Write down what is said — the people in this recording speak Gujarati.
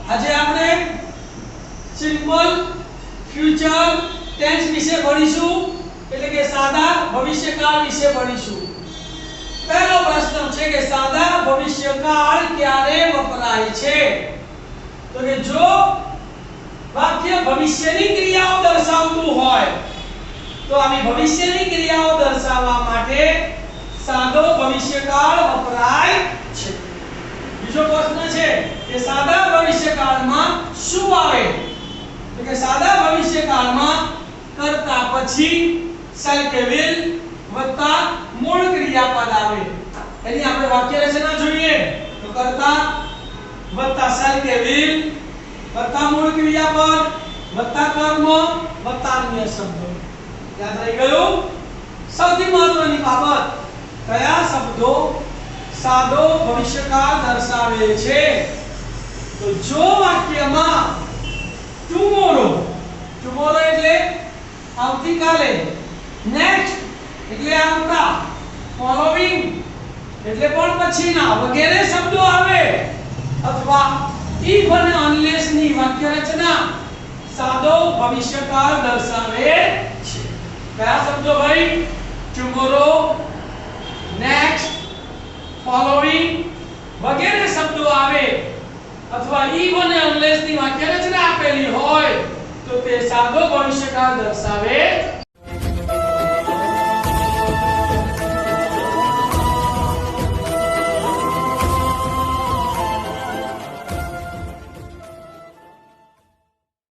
આજે આપણે સિમ્પલ ફ્યુચર ટેન્સ વિશે ભણીશું, એટલે કે સાદા ભવિષ્યકાળ વિશે ભણીશું। પહેલો પ્રશ્ન છે કે સાદા ભવિષ્યકાળ ક્યારે વપરાય છે? તો કે જો વાક્ય ભવિષ્યની ક્રિયાઓ દર્શાવતું હોય તો આવી ભવિષ્યની ક્રિયાઓ દર્શાવવા માટે સાદો ભવિષ્યકાળ વપરાય છે। બીજો પ્રશ્ન છે કે સાદા ભવિષ્યકાળમાં શું આવે? તો કે સાદા ભવિષ્યકાળમાં કર્તા પછી shall કે will વત્તા મૂળ ક્રિયાપદ આવે। એની આપણે વાક્ય રચના જોઈએ તો કર્તા વત્તા shall કે will વત્તા મૂળ ક્રિયાપદ વત્તા કર્મ વત્તા અન્ય શબ્દો। યાદ રહી ગયું? સૌથી મહત્વની બાબત, કયા શબ્દો સાદો ભવિષ્યકાળ દર્શાવે છે? તો જો વાક્યમાં ટુમોરો એટલે આવતીકાલે, નેક્સ્ટ એટલે આવતા, ફોલોવિંગ એટલે પણ પછીના વગેરે શબ્દો આવે, અથવા ઇફ અને અનલેસ ની વાક્ય રચના સાદો ભવિષ્યકાળ દર્શાવે છે। કયા શબ્દો ભાઈ? ટુમોરો, નેક્સ્ટ, ફોલોવિંગ વગેરે શબ્દો આવે, અથવા ઇફ અને અનલેસ ની વાક્ય રચના આપેલી હોય તો તે સાદો ભવિષ્યકાળ દર્શાવે